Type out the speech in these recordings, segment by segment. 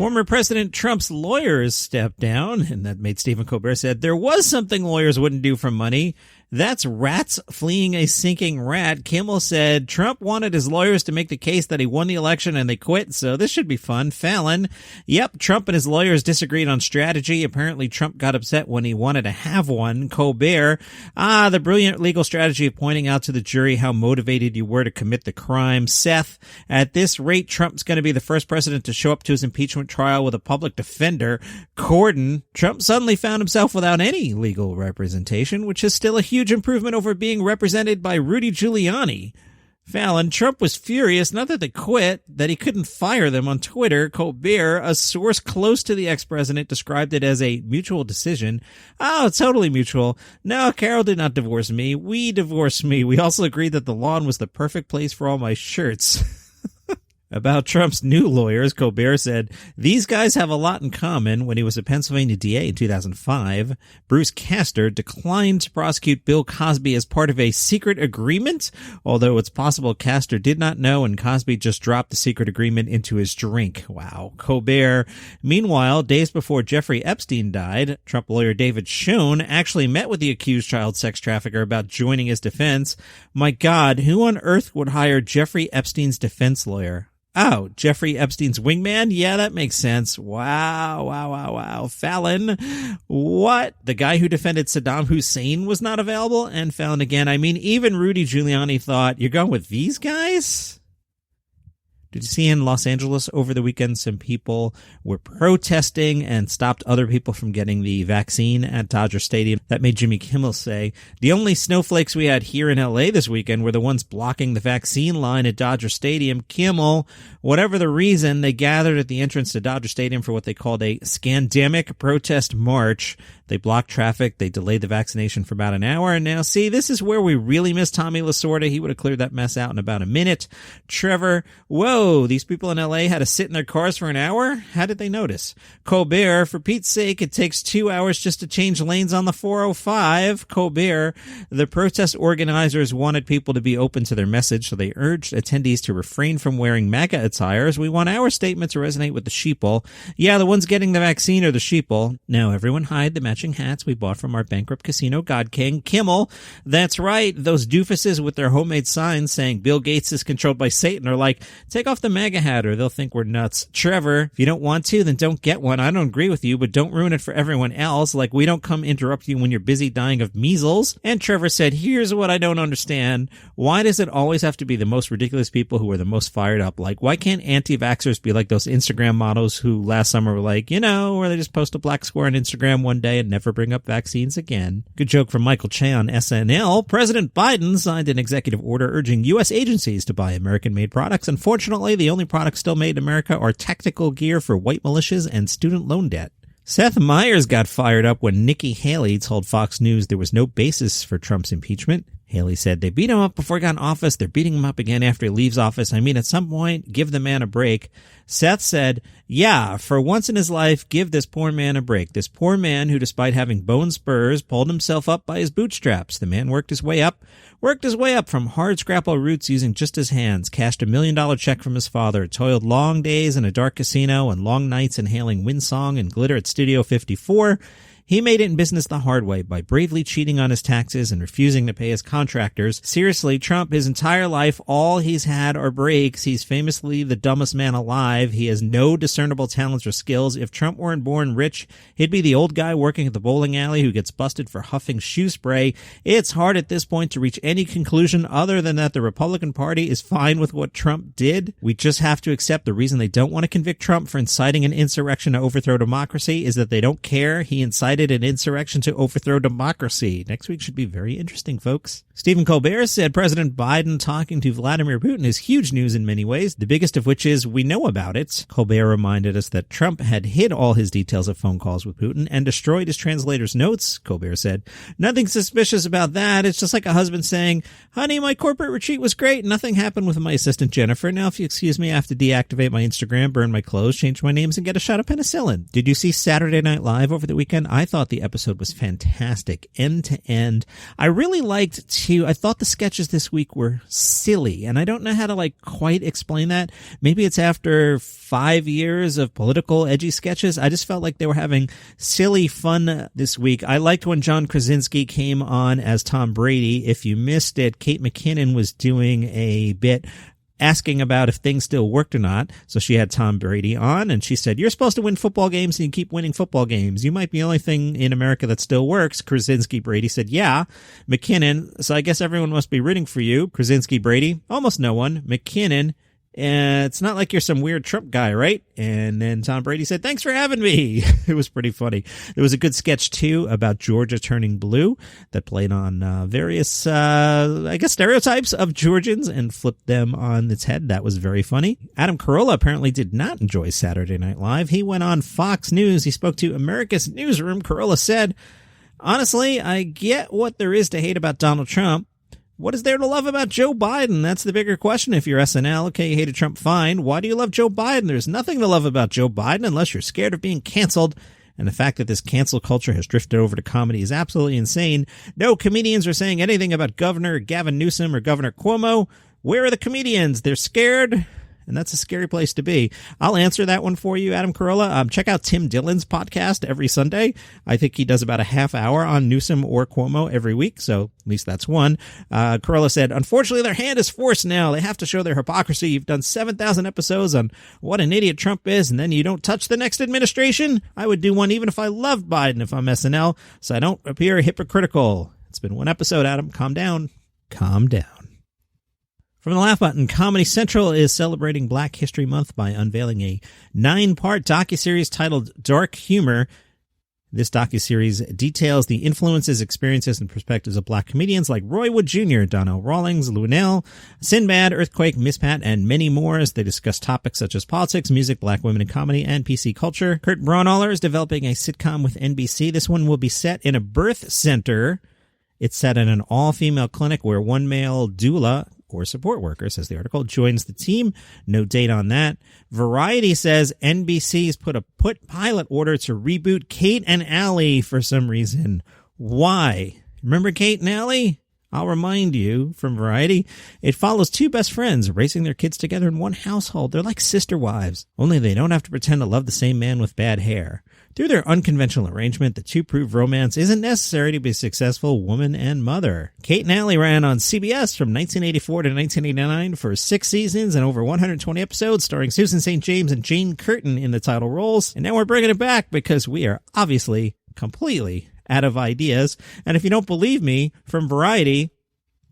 Former President Trump's lawyers stepped down, and that made Stephen Colbert said there was something lawyers wouldn't do for money. That's rats fleeing a sinking rat. Kimmel said Trump wanted his lawyers to make the case that he won the election and they quit, so this should be fun. Fallon, yep, Trump and his lawyers disagreed on strategy. Apparently Trump got upset when he wanted to have one. Colbert, the brilliant legal strategy of pointing out to the jury how motivated you were to commit the crime. Seth, at this rate, Trump's going to be the first president to show up to his impeachment trial with a public defender. Corden, Trump suddenly found himself without any legal representation, which is still a huge improvement over being represented by Rudy Giuliani. Fallon, Trump was furious, not that they quit, that he couldn't fire them on Twitter. Colbert, a source close to the ex-president, described it as a mutual decision. Oh, totally mutual. No, Carol did not divorce me. We divorced me. We also agreed that the lawn was the perfect place for all my shirts. About Trump's new lawyers, Colbert said, these guys have a lot in common. When he was a Pennsylvania DA in 2005, Bruce Castor declined to prosecute Bill Cosby as part of a secret agreement, although it's possible Castor did not know and Cosby just dropped the secret agreement into his drink. Wow. Colbert. Meanwhile, days before Jeffrey Epstein died, Trump lawyer David Schoen actually met with the accused child sex trafficker about joining his defense. My God, who on earth would hire Jeffrey Epstein's defense lawyer? Oh, Jeffrey Epstein's wingman? Yeah, that makes sense. Wow. Fallon, what? The guy who defended Saddam Hussein was not available? And Fallon again, I mean, even Rudy Giuliani thought, you're going with these guys? Did you see in Los Angeles over the weekend some people were protesting and stopped other people from getting the vaccine at Dodger Stadium? That made Jimmy Kimmel say, the only snowflakes we had here in LA this weekend were the ones blocking the vaccine line at Dodger Stadium. Kimmel, whatever the reason, they gathered at the entrance to Dodger Stadium for what they called a scandemic protest march. They blocked traffic. They delayed the vaccination for about an hour. And now, see, this is where we really miss Tommy Lasorda. He would have cleared that mess out in about a minute. Trevor, whoa, these people in L.A. had to sit in their cars for an hour? How did they notice? Colbert, for Pete's sake, it takes 2 hours just to change lanes on the 405. Colbert, the protest organizers wanted people to be open to their message, so they urged attendees to refrain from wearing MAGA attires. We want our statement to resonate with the sheeple. Yeah, the ones getting the vaccine are the sheeple. Now, everyone hide the matching hats we bought from our bankrupt casino god king. Kimmel, that's right, those doofuses with their homemade signs saying Bill Gates is controlled by Satan are like, take off the MAGA hat or they'll think we're nuts. Trevor, if you don't want to, then don't get one. I don't agree with you, but don't ruin it for everyone else. Like, we don't come interrupt you when you're busy dying of measles. And Trevor said, here's what I don't understand. Why does it always have to be the most ridiculous people who are the most fired up? Like, why can't anti-vaxxers be like those Instagram models who last summer were like, where they just post a black square on Instagram one day and never bring up vaccines again? Good joke from Michael Che on SNL. President Biden signed an executive order urging U.S. agencies to buy American-made products. Unfortunately, the only products still made in America are tactical gear for white militias and student loan debt. Seth Meyers got fired up when Nikki Haley told Fox News there was no basis for Trump's impeachment. Haley said, they beat him up before he got in office. They're beating him up again after he leaves office. I mean, at some point, give the man a break. Seth said, yeah, for once in his life, give this poor man a break. This poor man who, despite having bone spurs, pulled himself up by his bootstraps. The man worked his way up from hard scrapple roots using just his hands, cashed $1 million check from his father, toiled long days in a dark casino and long nights inhaling wind song and glitter at Studio 54. He made it in business the hard way by bravely cheating on his taxes and refusing to pay his contractors. Seriously, Trump, his entire life, all he's had are breaks. He's famously the dumbest man alive. He has no discernible talents or skills. If Trump weren't born rich, he'd be the old guy working at the bowling alley who gets busted for huffing shoe spray. It's hard at this point to reach any conclusion other than that the Republican Party is fine with what Trump did. We just have to accept the reason they don't want to convict Trump for inciting an insurrection to overthrow democracy is that they don't care. He incited an insurrection to overthrow democracy. Next week should be very interesting, folks. Stephen Colbert said President Biden talking to Vladimir Putin is huge news in many ways, the biggest of which is we know about it. Colbert reminded us that Trump had hid all his details of phone calls with Putin and destroyed his translator's notes. Colbert said, nothing suspicious about that. It's just like a husband saying, honey, my corporate retreat was great. Nothing happened with my assistant Jennifer. Now, if you excuse me, I have to deactivate my Instagram, burn my clothes, change my names, and get a shot of penicillin. Did you see Saturday Night Live over the weekend? I thought the episode was fantastic, end to end. I really liked too. I thought the sketches this week were silly, and I don't know how to quite explain that. Maybe it's after 5 years of political edgy sketches. I just felt like they were having silly fun this week. I liked when John Krasinski came on as Tom Brady. If you missed it, Kate McKinnon was doing a bit asking about if things still worked or not. So she had Tom Brady on, and she said, "You're supposed to win football games, and you keep winning football games. You might be the only thing in America that still works." Krasinski Brady said, "Yeah." McKinnon, "So I guess everyone must be rooting for you." Krasinski Brady, "Almost no one." McKinnon, "It's not like you're some weird Trump guy, right?" And then Tom Brady said, "Thanks for having me." It was pretty funny. There was a good sketch, too, about Georgia turning blue that played on various, stereotypes of Georgians and flipped them on its head. That was very funny. Adam Carolla apparently did not enjoy Saturday Night Live. He went on Fox News. He spoke to America's Newsroom. Carolla said, "Honestly, I get what there is to hate about Donald Trump. What is there to love about Joe Biden? That's the bigger question. If you're SNL, okay, you hated Trump, fine. Why do you love Joe Biden? There's nothing to love about Joe Biden unless you're scared of being canceled. And the fact that this cancel culture has drifted over to comedy is absolutely insane. No comedians are saying anything about Governor Gavin Newsom or Governor Cuomo. Where are the comedians? They're scared. And that's a scary place to be." I'll answer that one for you, Adam Carolla. Check out Tim Dillon's podcast every Sunday. I think he does about a half hour on Newsom or Cuomo every week, so at least that's one. Carolla said, "Unfortunately, their hand is forced now. They have to show their hypocrisy. You've done 7,000 episodes on what an idiot Trump is, and then you don't touch the next administration? I would do one even if I loved Biden if I'm SNL, so I don't appear hypocritical." It's been one episode, Adam. Calm down. Calm down. From the Laugh Button, Comedy Central is celebrating Black History Month by unveiling a 9-part docuseries titled Dark Humor. This docuseries details the influences, experiences, and perspectives of Black comedians like Roy Wood Jr., Donnell, Rawlings, Luenell, Sinbad, Earthquake, Miss Pat, and many more as they discuss topics such as politics, music, Black women in comedy, and PC culture. Kurt Braunohler is developing a sitcom with NBC. This one will be set in a birth center. It's set in an all-female clinic where one male doula or support worker, says the article, joins the team. No date on that. Variety says NBC's put pilot order to reboot Kate and Allie for some reason. Why? Remember Kate and Allie? I'll remind you from Variety. It follows two best friends raising their kids together in one household. They're like sister wives, only they don't have to pretend to love the same man with bad hair. Through their unconventional arrangement, the two prove romance isn't necessary to be a successful woman and mother. Kate and Allie ran on CBS from 1984 to 1989 for 6 seasons and over 120 episodes, starring Susan St. James and Jane Curtin in the title roles. And now we're bringing it back because we are obviously completely out of ideas. And if you don't believe me, from Variety,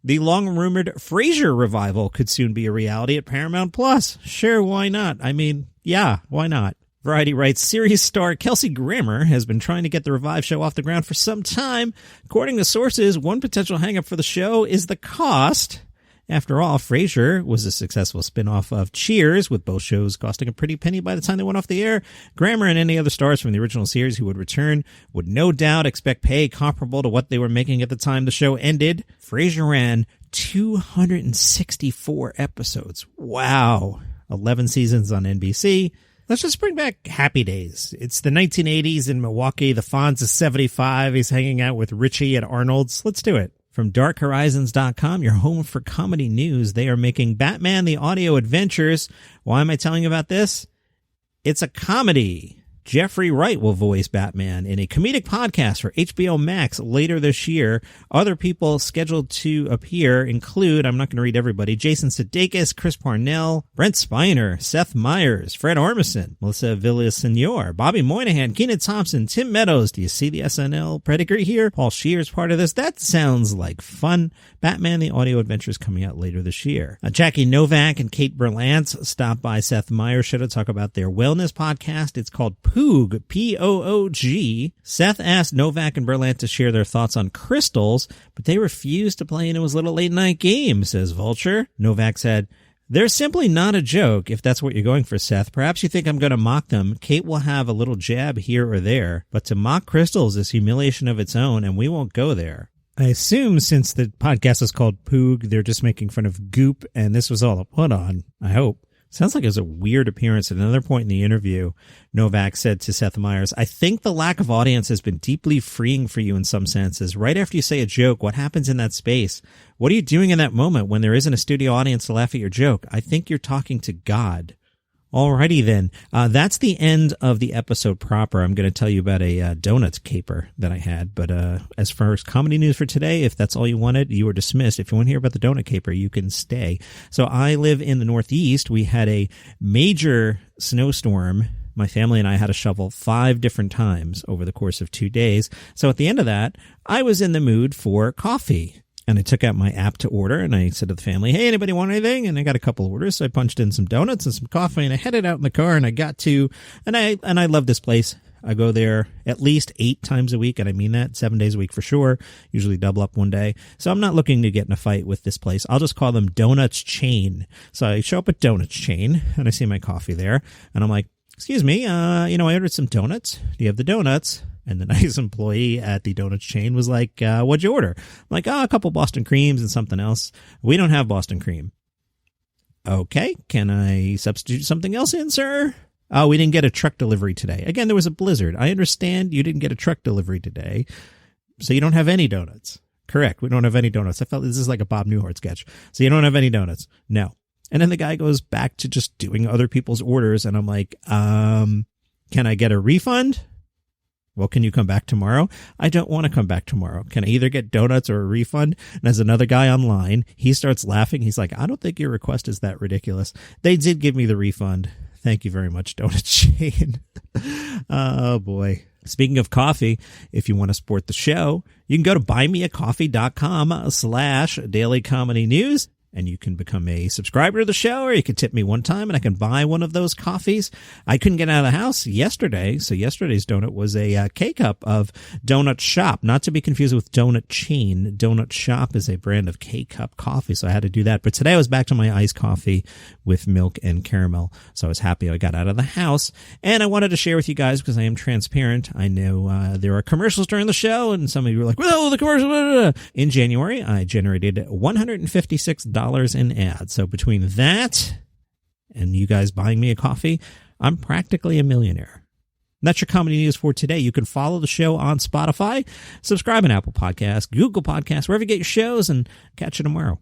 the long-rumored Frasier revival could soon be a reality at Paramount+. Sure, why not? I mean, yeah, why not? Variety writes, series star Kelsey Grammer has been trying to get the revived show off the ground for some time. According to sources, one potential hang-up for the show is the cost. After all, Frasier was a successful spin-off of Cheers, with both shows costing a pretty penny by the time they went off the air. Grammer and any other stars from the original series who would return would no doubt expect pay comparable to what they were making at the time the show ended. Frasier ran 264 episodes. Wow. 11 seasons on NBC. Let's just bring back Happy Days. It's the 1980s in Milwaukee. The Fonz is 75. He's hanging out with Richie at Arnold's. Let's do it. From darkhorizons.com, your home for comedy news, they are making Batman the Audio Adventures. Why am I telling you about this? It's a comedy. Jeffrey Wright will voice Batman in a comedic podcast for HBO Max later this year. Other people scheduled to appear include, I'm not going to read everybody, Jason Sudeikis, Chris Parnell, Brent Spiner, Seth Meyers, Fred Armisen, Melissa Villasenor, Bobby Moynihan, Kenan Thompson, Tim Meadows. Do you see the SNL pedigree here? Paul Scheer is part of this. That sounds like fun. Batman the Audio Adventures coming out later this year. Jackie Novak and Kate Berlantz stopped by Seth Meyers' show to talk about their wellness podcast. It's called Poog, P-O-O-G. Seth asked Novak and Berlant to share their thoughts on crystals, but they refused to play into his little late-night game, says Vulture. Novak said, they're simply not a joke, if that's what you're going for, Seth. Perhaps you think I'm going to mock them. Kate will have a little jab here or there, but to mock crystals is humiliation of its own, and we won't go there. I assume since the podcast is called Poog, they're just making fun of Goop, and this was all a put-on, I hope. Sounds like it was a weird appearance. At another point in the interview, Novak said to Seth Meyers, I think the lack of audience has been deeply freeing for you in some senses. Right after you say a joke, what happens in that space? What are you doing in that moment when there isn't a studio audience to laugh at your joke? I think you're talking to God. Alrighty then. That's the end of the episode proper. I'm going to tell you about a donut caper that I had. But as far as comedy news for today, if that's all you wanted, you were dismissed. If you want to hear about the donut caper, you can stay. So I live in the Northeast. We had a major snowstorm. My family and I had to shovel 5 different times over the course of 2 days. So at the end of that, I was in the mood for coffee. And I took out my app to order, and I said to the family, hey, anybody want anything? And I got a couple of orders. So I punched in some donuts and some coffee, and I headed out in the car, and I got to, and I love this place. I go there at least 8 times a week, and I mean that, 7 days a week for sure, usually double up one day. So I'm not looking to get in a fight with this place. I'll just call them Donuts Chain. So I show up at Donuts Chain, and I see my coffee there, and I'm like, excuse me, I ordered some donuts. Do you have the donuts? And the nice employee at the donuts chain was like, what'd you order? I'm like, a couple Boston creams and something else. We don't have Boston cream. Okay, can I substitute something else in, sir? Oh, we didn't get a truck delivery today. Again, there was a blizzard. I understand you didn't get a truck delivery today, so you don't have any donuts. Correct, we don't have any donuts. I felt this is like a Bob Newhart sketch. So you don't have any donuts? No. And then the guy goes back to just doing other people's orders, and I'm like, can I get a refund? Well, can you come back tomorrow? I don't want to come back tomorrow. Can I either get donuts or a refund? And as another guy online, he starts laughing. He's like, I don't think your request is that ridiculous. They did give me the refund. Thank you very much, Donut Chain. Oh, boy. Speaking of coffee, if you want to support the show, you can go to buymeacoffee.com/dailycomedynews. And you can become a subscriber to the show, or you can tip me one time and I can buy one of those coffees. I couldn't get out of the house yesterday, so yesterday's donut was a K-Cup of Donut Shop, not to be confused with Donut Chain. Donut Shop is a brand of K-Cup coffee, so I had to do that. But today I was back to my iced coffee with milk and caramel, so I was happy I got out of the house. And I wanted to share with you guys because I am transparent. I know there are commercials during the show, and some of you were like, well, the commercial. Blah, blah, blah. In January, I generated $156 in ads. So between that and you guys buying me a coffee, I'm practically a millionaire. And that's your comedy news for today. You can follow the show on Spotify, subscribe on Apple Podcasts, Google Podcasts, wherever you get your shows, and catch you tomorrow.